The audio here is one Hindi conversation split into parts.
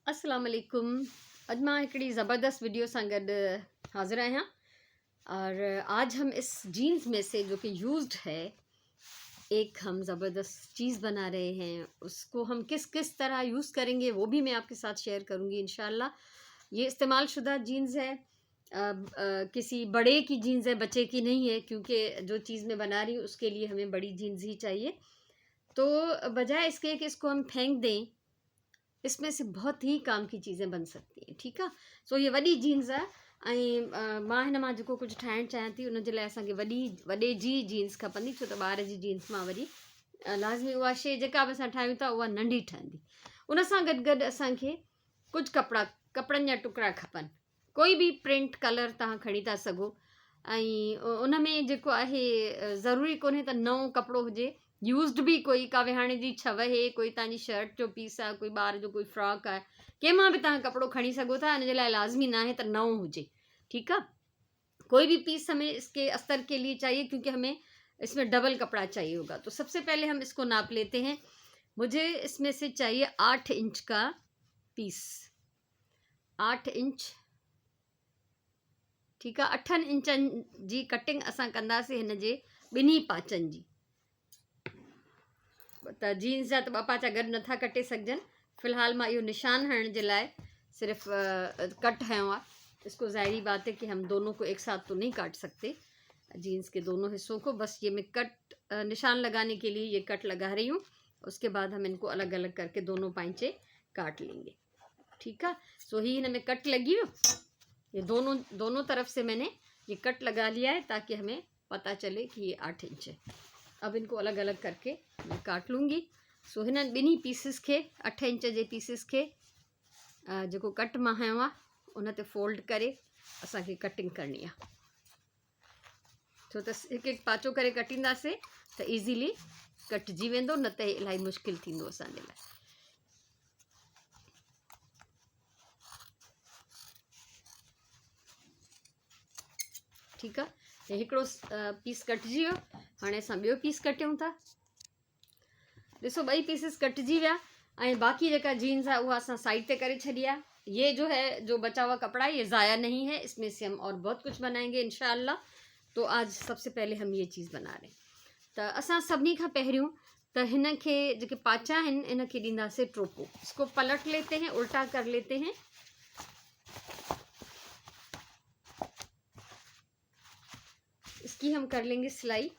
अस्सलाम वालेकुम। अॼु मां हिकिड़ी ज़बरदस्त वीडियो सां गॾु हाज़िर आहियां और आज हम इस जीन्स में से जो कि यूज्ड है एक हम ज़बरदस्त चीज़ बना रहे हैं। उसको हम किस किस तरह यूज़ करेंगे वो भी मैं आपके साथ शेयर करूँगी इंशाल्लाह। ये इस्तेमाल शुदा जीन्स है, किसी बड़े की जीन्स है, बच्चे की नहीं है, क्योंकि जो चीज़ मैं बना रही हूँ उसके लिए हमें बड़ी जीन्स ही चाहिए। तो बजाय इसके कि इसको हम फेंक दें, इसमें से बहुत ही काम की चीज़ें बन सकती हैं। ठीकु आहे। सो ये वॾी जीन्स आहे ऐं मां हिन मां जेको कुझु ठाहिणु चाहियां थी उन जे लाइ असांखे वॾे जी जीन्स खपंदी, छो त ॿार जी जीन्स मां वरी लाज़मी उहा शइ जेका बि असां ठाहियूं था उहा नंढी ठहंदी। उन सां गॾु गॾु असांखे कुझु कपिड़नि जा टुकड़ा खपनि। कोई बि प्रिंट कलर तव्हां खणी था सघो ऐं उन में जेको आहे ज़रूरी कोन्हे त नओं कपिड़ो हुजे, यूज़्ड भी कोई का विहाणे जी छव है, कोई तव्हांजी शर्ट जो पीस आहे, कोई ॿार जो कोई फ्रॉक आहे, कंहिंमां बि तव्हां कपिड़ो खणी सघो था। हिन जे लाइ लाज़मी ना है त नओं हुजे। ठीकु आहे। कोई भी पीस हमें इसके अस्तर के लिए चाहिए, क्योंकि हमें इसमें डबल कपड़ा चाहिए होगा। तो सबसे पहले हम इसको नाप लेते हैं। मुझे इसमें से चाहिए 8 इंच का पीस, 8 इंच। ठीकु आहे। 8 इंचनि जी कटिंग असां कंदासीं हिन जे ॿिन्ही पाचनि जी। त जीन्स जा त ॿ पाचा गॾु नथा कटे सघजनि। फ़िलहाल मां इहो निशान हणण जे लाइ सिर्फ़ कट हयो आहे। इसको ज़ाहिरी बात है कि हम दोनों को एक साथ तो नहीं काट सकते, जीन्स के दोनों हिस्सों को। बस ये मैं कट निशान लगाने के लिए ये कट लगा रही हूँ। उसके बाद हम इनको अलग अलग करके दोनों पाइंचे काट लेंगे। ठीक है। सो ही इनमें कट लगी हो, ये दोनों तरफ से मैंने ये कट लगा लिया है ताकि हमें पता चले कि ये 8 इंच है। अब इनको अलग अलग करके मैं काट लूँगी। सो हिन ॿिन्ही पीसिस के 8 इंच जे पीसिस के जेको कट मां हयो आहे उन ते फोल्ड करे असांखे कटिंग करनी आहे। छो त हिकु हिकु पाचो करे कटींदासीं त ईज़ीली कटिजी वेंदो, न त इलाही मुश्किल थींदो असांजे लाइ। ठीकु आहे। हे हिकिड़ो पीस कटिजी वियो। हाणे असां ॿियो पीस कटियूं था। ॾिसो ॿई पीसिस कटिजी विया ऐं बाक़ी जेका जीन्स आहे उहा असां साइड ते करे छॾी आहे। ये जो है जो बचा हुआ कपड़ा ये ज़ाया नहीं है, इसमें से हम और बहुत कुछ बनाएंगे इंशाअल्लाह। तो आज सबसे पहले हम ये चीज़ बना रहे हैं। त असां सभिनी खां पहिरियों त हिन खे जेके पाचा आहिनि इन खे ॾींदासीं टोपो। इसको पलट लेते हैं, उल्टा कर लेते हैं। इसकी हम कर लेंगे सिलाई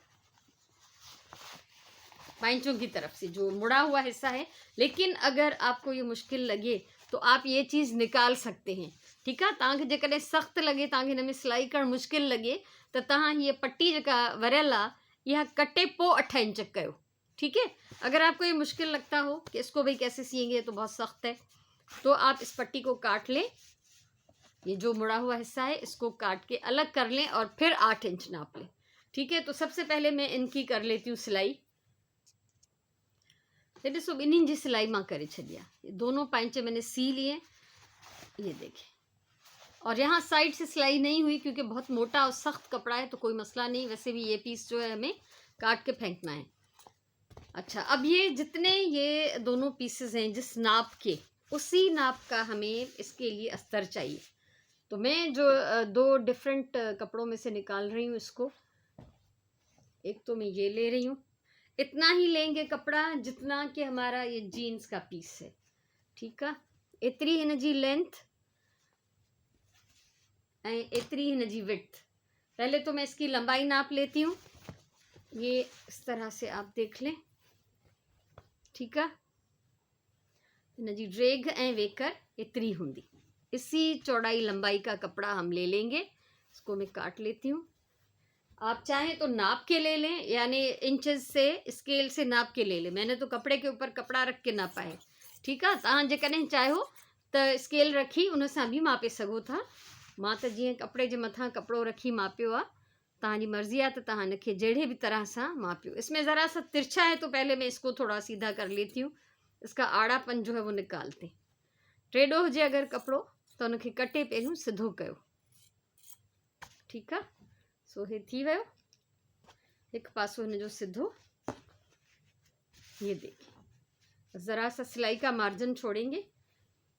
पाइंचों की तरफ से, जो मुड़ा हुआ हिस्सा है। लेकिन अगर आपको ये मुश्किल लगे तो आप ये चीज़ निकाल सकते हैं। ठीकु आहे। तव्हांखे जेकॾहिं सख़्तु लॻे, तव्हांखे हिन में सिलाई करणु मुश्किल लॻे त तव्हां हीअ पट्टी जेका वरियल आहे इहा कटे पोइ 8 इंच कयो। ठीक है। अगर आपको ये मुश्किल लगता हो कि इसको भाई कैसे सिएंगे, तो बहुत सख्त है, तो आप इस पट्टी को काट लें। ये जो मुड़ा हुआ हिस्सा है इसको काट के अलग कर लें और फिर 8 इंच नाप लें। ठीक है। तो सबसे पहले मैं इनकी कर लेती हूँ सिलाई। ये ॾिसो ॿिन्हिनि जी सिलाई मां करे छॾी आहे। दोनों पाइंचे मैंने सी लिए, ये देखें। और यहाँ साइड से सिलाई नहीं हुई क्योंकि बहुत मोटा और सख्त कपड़ा है, तो कोई मसला नहीं। वैसे भी ये पीस जो है हमें काट के फेंकना है। अच्छा, अब ये जितने ये दोनों पीसेस हैं जिस नाप के, उसी नाप का हमें इसके लिए अस्तर चाहिए। तो मैं जो 2 डिफरेंट कपड़ों में से निकाल रही हूँ इसको। एक तो मैं ये ले रही हूँ। इतना ही लेंगे कपड़ा जितना कि हमारा ये जीन्स का पीस है। ठीक है। एतरी हिन जी लेंथ एं एतरी हिन जी विड्थ। पहले तो मैं इसकी लंबाई नाप लेती हूँ। ये इस तरह से आप देख लें। ठीक है। हिन जी ड्रेग एं वेकर एतरी हुंदी। इसी चौड़ाई लंबाई का कपड़ा हम ले लेंगे। इसको मैं काट लेती हूँ। आप चाहें तो नाप के ले लें, यानी इंचेस से स्केल से नाप के ले लें। मैंने तो कपड़े के ऊपर कपड़ा रख के नापा है। ठीक है। तव्हां जेकॾहिं चाहियो त स्केल रखी उन सां भी मापे सघो था। मां त जीअं कपड़े जे मथां कपड़ो रखी मापियो आहे। तव्हांजी मर्ज़ी आहे त तव्हां हिनखे जहिड़े भी तरह सां मापियो। इसमें ज़रा सा तिरछा है तो पहले मैं इसको थोड़ा सीधा कर लेती हूँ। इसका आड़ापन जो है वो निकालते। टेढ़ो हुजे अगर कपड़ो तो उनखे कटे पहिरियों सिधो कयो। ठीक आहे। सो हे थी वियो एक पासो हिन जो सिधो। ये देखिए, ज़रा सा सिलाई का मार्जिन छोड़ेंगे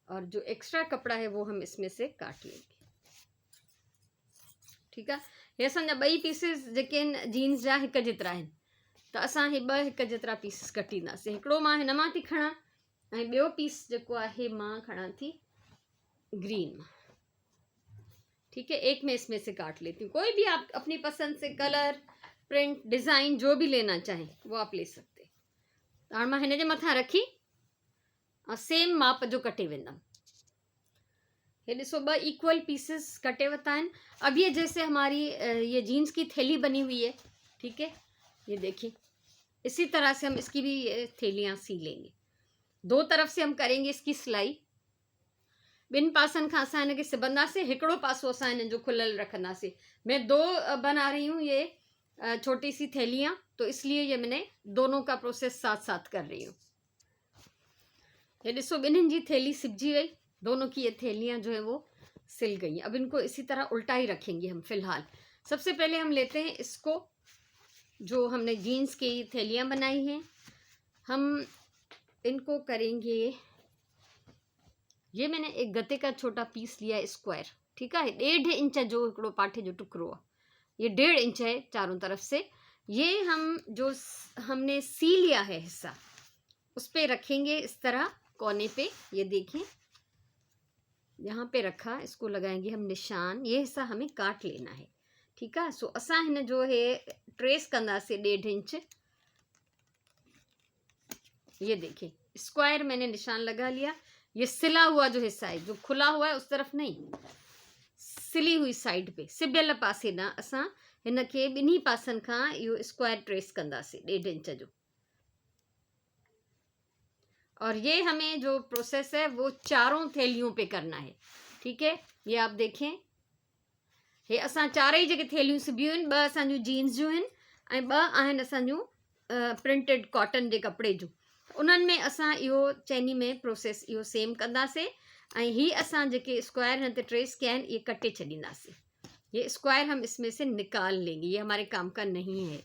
और जो एक्स्ट्रा कपड़ा है वो हम इसमें से काट लेंगे। ठीक है, ये असांजा ॿई पीसिस जेके आहिनि जीन्स जा हिक जेतिरा आहिनि, त असां हे ॿ हिक जेतिरा पीसिस कटींदासीं। हिकिड़ो मां हिन मां थी खणां ऐं ॿियो पीस जेको आहे मां खणां थी ग्रीन मां। ठीक है, एक मैं इसमें से काट लेती हूँ। कोई भी आप अपनी पसंद से कलर, प्रिंट, डिज़ाइन जो भी लेना चाहें वो आप ले सकते हैं। तो हाणे मां हिन जे मथां रखी और सेम माप जो कटे वेंदमि। ये ॾिसो ॿ इक्वल पीसेस कटे वरिता आहिनि। अब ये जैसे हमारी ये जीन्स की थैली बनी हुई है, ठीक है, ये देखिए इसी तरह से हम इसकी भी थैलियाँ सी लेंगे। दो तरफ से हम करेंगे इसकी सिलाई। ॿिनि पासनि खां असां हिनखे सिबंदासीं, हिकिड़ो पासो असां हिन जो खुलियल रखंदासीं। मैं दो बना रही हूँ ये छोटी सी थैलियाँ, तो इसलिए ये मैंने दोनों का प्रोसेस साथ साथ कर रही हूँ। ये ॾिसो ॿिन्हिनि जी थैली सिबजी गई, दोनों की ये थैलियाँ जो है वो सिल गई। अब इनको इसी तरह उल्टा ही रखेंगे हम फिलहाल। सबसे पहले हम लेते हैं इसको, जो हमने जीन्स की थैलियाँ बनाई हैं, हम इनको करेंगे। ये मैंने एक गत्ते का छोटा पीस लिया है स्क्वायर, ठीक है, 1.5 इंच जो हिकिड़ो पाठे जो टुकड़ो है, ये 1.5 इंच है चारों तरफ से। ये हम जो हमने सी लिया है हिस्सा, उस पे रखेंगे इस तरह कोने पे। ये देखें यहाँ पे रखा, इसको लगाएंगे हम निशान। ये हिस्सा हमें काट लेना है, ठीक है। सो असां हिन जो है ट्रेस कंदासीं 1.5 इंच। ये देखिए स्क्वायर मैंने निशान लगा लिया। ये सिला हुआ जो हिस्सा है, जो खुला हुआ है उस तरफ नहीं, सिली हुई साइड पे, सिबियल पासे ना असां हिन खे ॿिन्ही पासनि खां इहो स्क्वायर ट्रेस कंदासीं 1.5 इंच जो। और ये हमें जो प्रोसेस है वो चारों थैलियों पे करना है, ठीक है। ये आप देखें, हे असां चारई जेके थैलियूं सिबियूं आहिनि, 2 असांजूं जीन्स जूं आहिनि ऐं 2 आहिनि असांजूं प्रिंटेड कॉटन जे कपिड़े जूं। उन्हनि में असां इहो चैनी में प्रोसेस इहो सेम कंदासीं ऐं ही असां जेके स्क्वायर हिन ते ट्रेस किया आहिनि ये कटे छॾींदासीं। ये स्क्वायर हम इसमें से निकाल लेंगे, ये हमारे काम का नहीं है,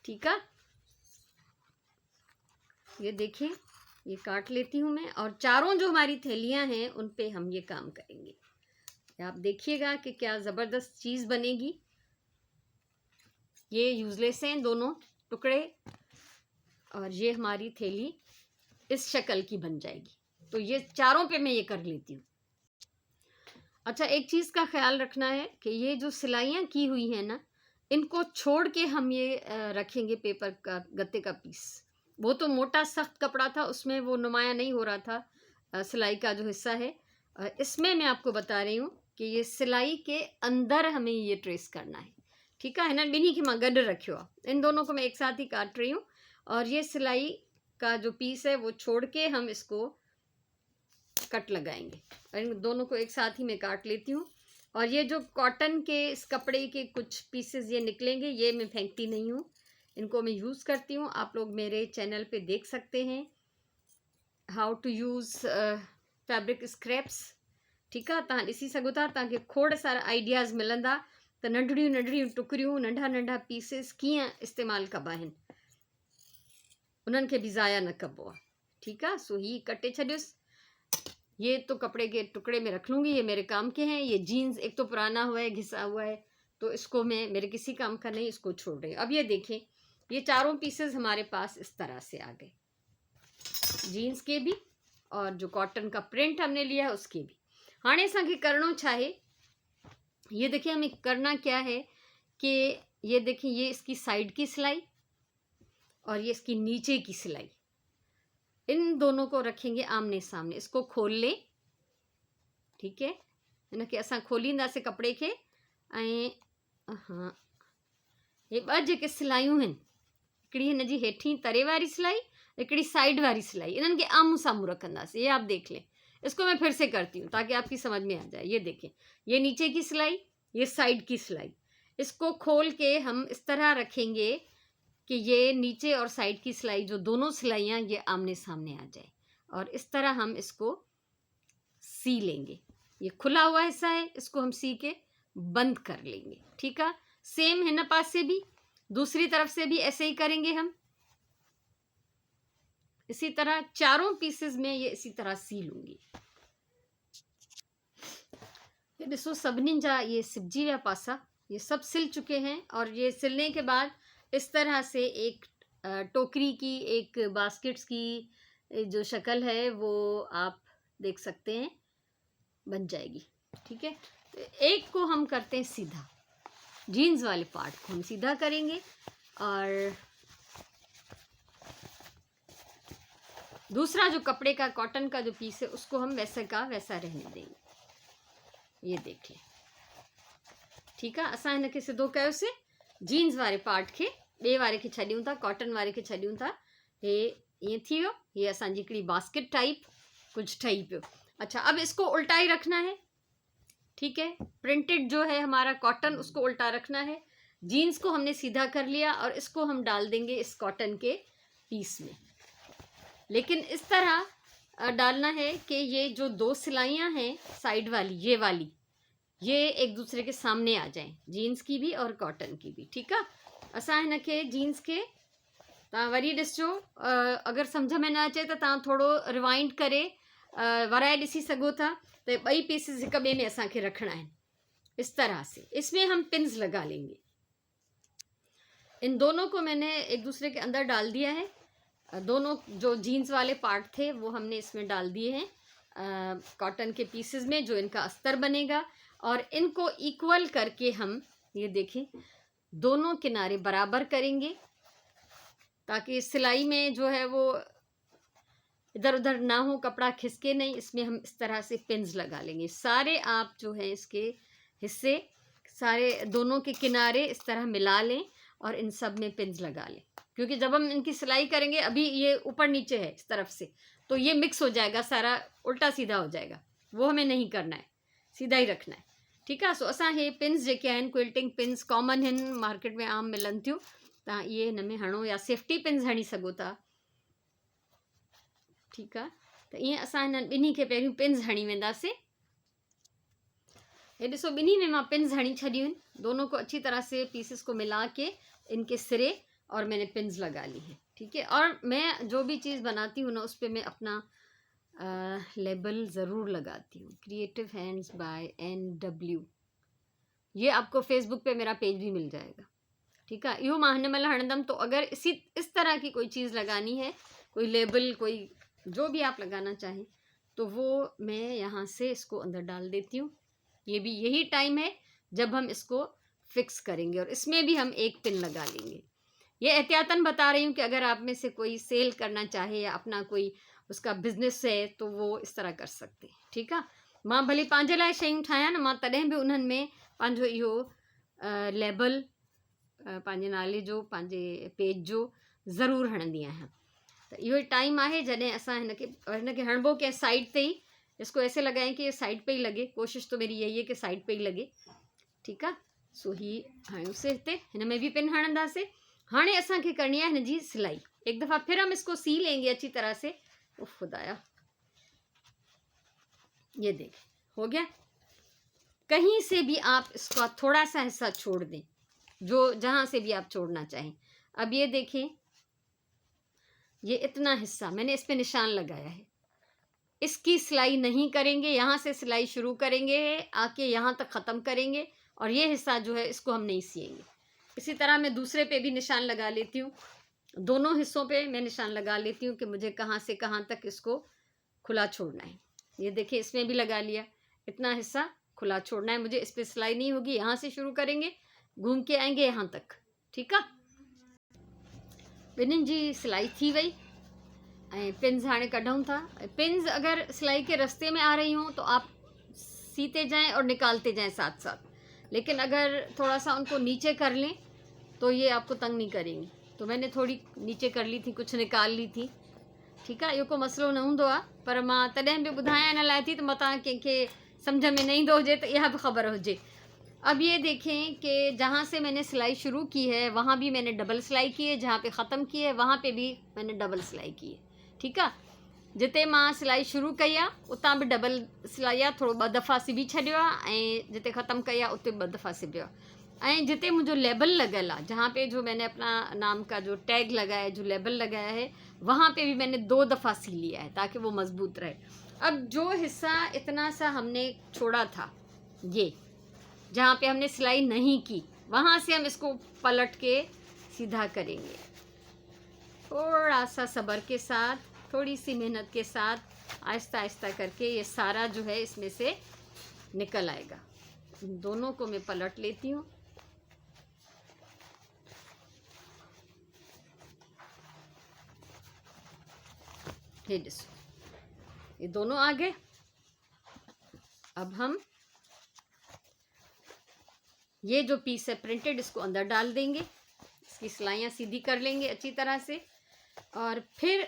ठीक है। ये देखिए ये काट लेती हूँ मैं, और चारों जो हमारी थैलियाँ हैं उन पे हम ये काम करेंगे। आप देखिएगा कि क्या ज़बरदस्त चीज़ बनेगी। ये यूज़लेस हैं दोनों टुकड़े, और ये हमारी थैली इस शक्ल की बन जाएगी। तो ये चारों पे मैं ये कर लेती हूँ। अच्छा, एक चीज़ का ख्याल रखना है कि ये जो सिलाइयाँ की हुई हैं ना, इनको छोड़ के हम ये रखेंगे पेपर का, गत्ते का पीस। वो तो मोटा सख्त कपड़ा था, उसमें वो नुमाया नहीं हो रहा था सिलाई का जो हिस्सा है। इसमें मैं आपको बता रही हूँ कि ये सिलाई के अंदर हमें ये ट्रेस करना है, ठीक है। हिननि ॿिन्ही खे मां गॾु रखियो आहे, इन दोनों को मैं एक साथ ही काट रही हूँ। और ये सिलाई का जो पीस है वो छोड़ के हम इसको कट लगाएंगे, और इन दोनों को एक साथ ही मैं काट लेती हूँ। और ये जो कॉटन के इस कपड़े के कुछ पीसेस ये निकलेंगे, ये मैं फेंकती नहीं हूँ, इनको मैं यूज़ करती हूँ। आप लोग मेरे चैनल पे देख सकते हैं how to use fabric scraps, ठीक है। तव्हां ॾिसी सघो था, तव्हांखे खोड़ सारा आइडियाज़ मिलंदा त नंढड़ियूं नंढड़ियूं टुकड़ियूं, नंढा नंढा पीसेस कीअं इस्तेमालु कबा आहिनि, उन्हनि खे बि ज़ाया न कबो आहे, ठीक है। सो ही कटे छॾियुसि। ये तो कपड़े के टुकड़े में रख लूँगी, ये मेरे काम के हैं। ये जीन्स एक तो पुराना हुआ है, घिसा हुआ है, तो इसको मैं मेरे किसी काम का नहीं, इसको छोड़ रही हूँ। अब ये देखें, ये चारों पीसेस हमारे पास इस तरह से आ गए, जीन्स के भी और जो कॉटन का प्रिंट हमने लिया है उसके भी। हाणे असांखे करणो छा है, ये देखिए हमें करना क्या है कि ये देखिए ये इसकी साइड की सिलाई और ये इसकी नीचे की सिलाई, इन दोनों को रखेंगे आमने सामने। इसको खोल लें, ठीक है, इनके असां खोलींदासीं कपड़े के। ऐं हाँ, ये 2 जेके सिलायूं आहिनि, हिकिड़ी हिन जी हेठीं तरे वारी सिलाई, हिकिड़ी साइड वारी सिलाई, इन्हनि खे आम्हूं साम्हूं रखंदासीं। ये आप देख लें, इसको मैं फिर से करती हूँ ताकि आपकी समझ में आ जाए। ये देखें, ये नीचे की सिलाई, ये साइड की सिलाई, इसको खोल के हम इस तरह रखेंगे कि ये नीचे और साइड की सिलाई, जो दोनों सिलाइयाँ ये आमने सामने आ जाए, और इस तरह हम इसको सी लेंगे। ये खुला हुआ हिस्सा है, इसको हम सी के बंद कर लेंगे, ठीक है। सेम हिन पास से भी, दूसरी तरफ से भी ऐसे ही करेंगे हम। इसी तरह चारों पीसेस में ये इसी तरह सी लूँगी। ये ॾिसो सभिनी जा ये सिबजी विया पासा, ये सब सिल चुके हैं। और ये सिलने के बाद इस तरह से एक टोकरी की, एक बास्केट्स की जो शक्ल है वो आप देख सकते हैं बन जाएगी। ठीक है, तो एक को हम करते हैं सीधा, जीन्स वाले पार्ट को हम सीधा करेंगे और दूसरा जो कपड़े का, कॉटन का जो पीस है उसको हम वैसे का वैसा रहने देंगे। ये देख लें। ठीक है, असां हिनखे सिधो कयोसीं, जीन्स वारे पार्ट खे ॿिए वारे खे छॾियूं था, कॉटन वारे खे छॾियूं था। हे ईअं थी वियो। ये असांजी हिकिड़ी बास्केट टाइप कुछ ठही पियो। अच्छा, अब इसको उल्टा ही रखना है। ठीक है, प्रिंटेड जो है हमारा कॉटन उसको उल्टा रखना है। जीन्स को हमने सीधा कर लिया और इसको हम डाल देंगे इस कॉटन के पीस में। लेकिन इस तरह डालना है कि ये जो दो सिलाइयाँ हैं साइड वाली, ये एक दूसरे के सामने आ जाएं, जीन्स की भी और कॉटन की भी। ठीक है, असां हिनखे जीन्स के तव्हां वरी ॾिसजो, अगरि सम्झ में न अचे त तव्हां थोरो रिवाइंड करे वराए ॾिसी सघो था। तो ॿई पीसिस हिक ॿिए में असांखे रखना है इस तरह से। इसमें हम पिन्स लगा लेंगे। इन दोनों को मैंने एक दूसरे के अंदर डाल दिया है। दोनों जो जीन्स वाले पार्ट थे वो हमने इसमें डाल दिए हैं कॉटन के पीसेस में, जो इनका अस्तर बनेगा। और इनको इक्वल करके हम ये देखें दोनों किनारे बराबर करेंगे, ताकि सिलाई में जो है वो इधर उधर ना हो, कपड़ा खिसके नहीं। इसमें हम इस तरह से पिन्स लगा लेंगे। सारे आप जो है इसके हिस्से सारे दोनों के किनारे इस तरह मिला लें और इन सब में पिन्स लगा लें, क्योंकि जब हम इनकी सिलाई करेंगे, अभी ये ऊपर नीचे है इस तरफ से, तो ये मिक्स हो जाएगा, सारा उल्टा सीधा हो जाएगा। वो हमें नहीं करना है, सीधा ही रखना है। ठीक है, सो असां हे पिन्स जेके आहिनि, क्विल्टिंग पिन्स कॉमन आहिनि, मार्केट में आम मिलनि थियूं। तव्हां इहे हिन में हणो या सेफ्टी पिन्स हणी सघो था। ठीक है, तो ईअं असां हिननि ॿिन्ही खे पहिरियों पिन्स हणी वेंदासीं। ये ॾिसो ॿिन्ही में मां पिन्स हणी छॾियूं आहिनि। दोनों को अच्छी तरह से पीसेस को मिला के इनके सिरे और मैंने पिन्स लगा ली है। ठीक है, और मैं जो भी चीज़ बनाती हूँ ना उस पर मैं अपना लेबल ज़रूर लगाती हूँ, क्रिएटिव हैंड्स बाय NW। ये आपको फेसबुक पे मेरा पेज भी मिल जाएगा। ठीक है, इहो मां हिन महिल हणंदमि। तो अगर इस तरह की कोई चीज़ लगानी है, कोई लेबल, कोई जो भी आप लगाना चाहें, तो वो मैं यहाँ से इसको अंदर डाल देती हूँ। ये भी यही टाइम है जब हम इसको फिक्स करेंगे, और इसमें भी हम एक पिन लगा लेंगे। ये एहतियातन बता रही हूँ कि अगर आप में से कोई सेल करना चाहे या अपना कोई उसका बिजनेस है तो वो इस तरह कर सकते हैं। ठीक है, मां भले पंहिंजे लाइ शयूं ठाहियां न, मां तॾहिं बि उन्हनि में पंहिंजो इहो लेबल पंहिंजे नाले जो, पंहिंजे पेज जो ज़रूरु हणंदी आहियां। तो इहो टाइम आहे जॾहिं असां हिनखे हणबो कंहिं साइड ते ही, इसको ऐसे लगाएं कि ये साइड पे ही लगे। कोशिश तो मेरी यही है कि साइड पे ही लगे। ठीक है, सो ही हणियोसीं हिते, हिन में भी पिन हणंदासीं। हाणे असांखे करनी है हिनजी सिलाई। एक दफ़ा फिर हम इसको सी लेंगे अच्छी तरह से। उफ खुदाया, ये देख हो गया। कहीं से भी आप इसका थोड़ा सा हिस्सा छोड़ दें, जो जहाँ से भी आप छोड़ना चाहें। अब ये देखें, ये इतना हिस्सा मैंने इस पे निशान लगाया है। इसकी सिलाई नहीं करेंगे, यहाँ से सिलाई शुरू करेंगे, आके यहाँ तक ख़त्म करेंगे, और ये हिस्सा जो है इसको हम नहीं सिएंगे। इसी तरह मैं दूसरे पे भी निशान लगा लेती हूँ। दोनों हिस्सों पे मैं निशान लगा लेती हूँ कि मुझे कहाँ से कहाँ तक इसको खुला छोड़ना है। ये देखिए, इसमें भी लगा लिया, इतना हिस्सा खुला छोड़ना है मुझे। इस पर सिलाई नहीं होगी, यहाँ से शुरू करेंगे, घूम के आएंगे यहाँ तक। ठीक है, ॿिन्हिनि जी सिलाई थी वई ऐं पिन्स हाणे कढूं था। पिन्स अगर सिलाई के रास्ते में आ रही हों तो आप सीते जाएं और निकालते जाएं साथ साथ, लेकिन अगर थोड़ा सा उनको नीचे कर लें तो ये आपको तंग नहीं करेंगी। तो मैंने थोड़ी नीचे कर ली थी, कुछ निकाल ली थी। ठीक है, इहो को मसलो न हूंदो आहे, पर मां तॾहिं बि ॿुधायां इन लाइ थी त मतां कंहिंखे सम्झ में न ईंदो हुजे तो यह भी खबर हुजे। अब ये देखें कि जहाँ से मैंने सिलाई शुरू की है वहाँ भी मैंने डबल सिलाई की है, जहाँ पे ख़त्म की है वहाँ पे भी मैंने डबल सिलाई की है। ठीक है, जिते मां सिलाई शुरू कई आहे उतां बि डबल सिलाई आहे, थोरो 2 दफ़ा सिबी छॾियो आहे, ऐं जिते ख़त्म कई आहे उते 2 दफ़ा सिबियो आहे। ऐं जिते मुंहिंजो लेबल लॻल आहे, जहाँ पे जो मैंने अपना नाम का जो टैग लगाया है, जो लेबल लगाया है, वहाँ पे भी मैंने 2 दफ़ा सी लिया है ताकि वो मज़बूत रहे। अब जो हिस्सा इतना सा हमने छोड़ा था, ये जहाँ पे हमने सिलाई नहीं की वहाँ से हम इसको पलट के सीधा करेंगे। थोड़ा सा सब्र के साथ, थोड़ी सी मेहनत के साथ, आहिस्ता आहिस्ता करके ये सारा जो है इसमें से निकल आएगा। इन दोनों को मैं पलट लेती हूँ। ये देखो ये दोनों आ गए। अब हम ये जो पीस है प्रिंटेड इसको अंदर डाल देंगे, इसकी सिलाइयाँ सीधी कर लेंगे अच्छी तरह से। और फिर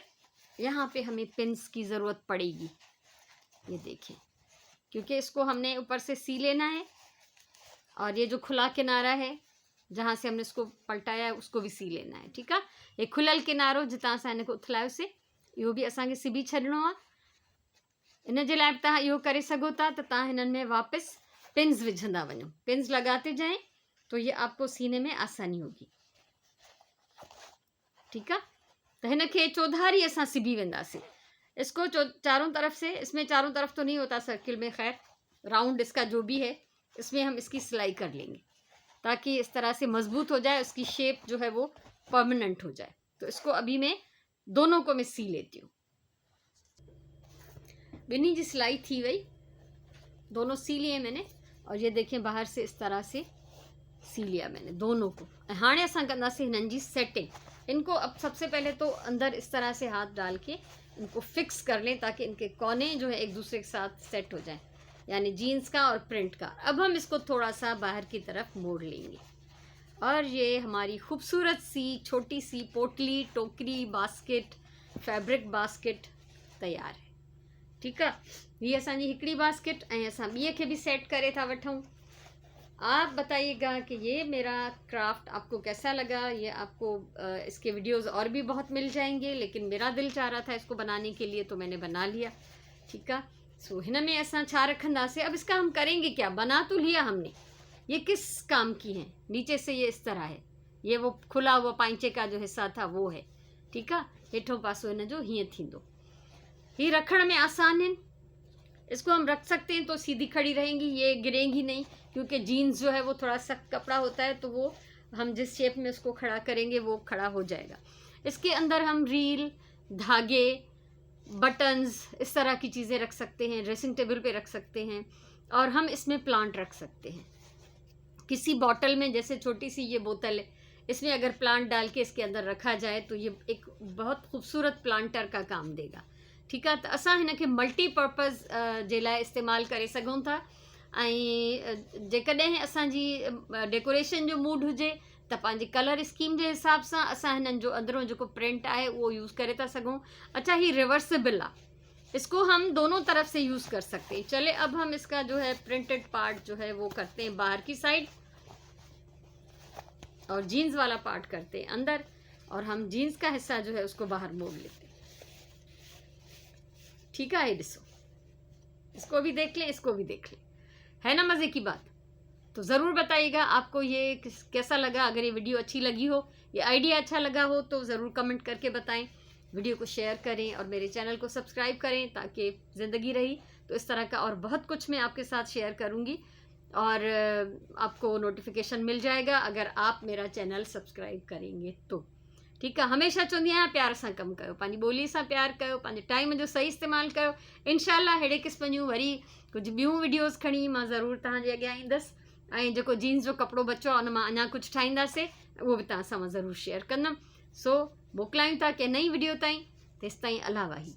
यहाँ पे हमें पिन्स की ज़रूरत पड़ेगी, ये देखें, क्योंकि इसको हमने ऊपर से सी लेना है। और ये जो खुला किनारा है जहाँ से हमने इसको पलटाया है उसको भी सी लेना है। ठीकु आहे, ये खुलियल किनारो जितां सां हिनखे उथलायोसीं इहो बि असांखे सिबी छॾिणो आहे। इन जे लाइ तव्हां इहो करे सघो था त तव्हां हिननि में वापसि पिन्स विझंदा वञो। पिन्स लगाते जाएं तो ये आपको सीने में आसानी होगी। ठीक है, तो हिनखे चौधारी असां सिबी वेंदासीं। इसको चारों तरफ से, इसमें चारों तरफ तो नहीं होता सर्किल में, खैर राउंड इसका जो भी है इसमें हम इसकी सिलाई कर लेंगे ताकि इस तरह से मजबूत हो जाए, उसकी शेप जो है वो परमानेंट हो जाए। तो इसको अभी मैं दोनों को मैं सी लेती हूँ। बिन्नी जी सिलाई थी वही, दोनों सी लिए मैंने। और ये देखें बाहर से इस तरह से सी लिया मैंने दोनों को। हाणे असां कंदासीं हिननि जी सेटिंग। इनको अब सबसे पहले तो अंदर इस तरह से हाथ डाल के इनको फिक्स कर लें ताकि इनके कोने जो है एक दूसरे के साथ सेट हो जाएं, यानी जीन्स का और प्रिंट का। अब हम इसको थोड़ा सा बाहर की तरफ मोड़ लेंगे और ये हमारी खूबसूरत सी छोटी सी पोटली, टोकरी, बास्केट, फैब्रिक बास्केट तैयार है। ठीक है, ये असांजी हिकड़ी बास्केट ऐं असां ॿिए खे भी सेट करे था वठूं। आप बताइएगा कि ये मेरा क्राफ्ट आपको कैसा लगा। ये आपको इसके वीडियोस और भी बहुत मिल जाएंगे, लेकिन मेरा दिल चाह रहा था इसको बनाने के लिए तो मैंने बना लिया। ठीक है, सो हिन में असां छा रखंदासीं। अब इसका हम करेंगे क्या, बना तो लिया हमने, ये किस काम की है। नीचे से ये इस तरह है, ये वो खुला हुआ पाइंचे का जो हिस्सा था वो है। ठीक है, हेठों पासो हिन जो हीअं थींदो। ये रखण में आसान है, इसको हम रख सकते हैं तो सीधी खड़ी रहेंगी, ये गिरेंगी नहीं, क्योंकि जीन्स जो है वो थोड़ा सख्त कपड़ा होता है तो वो हम जिस शेप में उसको खड़ा करेंगे वो खड़ा हो जाएगा। इसके अंदर हम रील, धागे, बटन्स, इस तरह की चीज़ें रख सकते हैं, ड्रेसिंग टेबल पे रख सकते हैं। और हम इसमें प्लांट रख सकते हैं किसी बॉटल में, जैसे छोटी सी ये बोतल है, इसमें अगर प्लांट डाल के इसके अंदर रखा जाए तो ये एक बहुत खूबसूरत प्लांटर का काम देगा। ठीक है, तो असां हिनखे मल्टीपर्पज़ जे लाइ इस्तेमालु करे सघूं था। ऐं जेकॾहिं असांजी डेकोरेशन जो मूड हुजे त पंहिंजे कलर स्कीम जे हिसाब सां असां हिननि जो अंदरों जेको प्रिंट आहे उहो यूज़ करे था सघूं। अच्छा, ही रिवर्सिबल आहे, इसको हम दोनों तरफ से यूज़ कर सकते हैं। चले अब हम इसका जो है प्रिंटेड पार्ट जो है वो करते हैं बाहर की साइड और जीन्स वाला पार्ट करते हैं अंदर, और हम जीन्स का हिस्सा जो है उसको बाहर मोड़ लेते हैं। ठीक है, डिसो, इसको भी देख लें, इसको भी देख लें, है ना मज़े की बात। तो ज़रूर बताइएगा आपको ये कैसा लगा। अगर ये वीडियो अच्छी लगी हो, ये आइडिया अच्छा लगा हो तो ज़रूर कमेंट करके बताएं। वीडियो को शेयर करें और मेरे चैनल को सब्सक्राइब करें ताकि ज़िंदगी रही तो इस तरह का और बहुत कुछ मैं आपके साथ शेयर करूँगी और आपको नोटिफिकेशन मिल जाएगा अगर आप मेरा चैनल सब्सक्राइब करेंगे तो। ठीक है, हमेशा चवंदी आहियां प्यार सां कमु कयो, पंहिंजी ॿोली सां प्यार कयो, पंहिंजे टाइम जो सही इस्तेमालु कयो। इंशाल्लाह अहिड़े क़िस्म जूं वरी कुझु ॿियूं वीडियोज़ खणी मां ज़रूरु तव्हांजे अॻियां ईंदसि। ऐं जेको जीन्स जो कपिड़ो बचो आहे उन मां अञा कुझु ठाहींदासीं, उहो बि तव्हां सां मां ज़रूरु शेयर कंदमि। सो मोकिलायूं था कि नई वीडियो ताईं, तेसि ताईं अलाह वाही।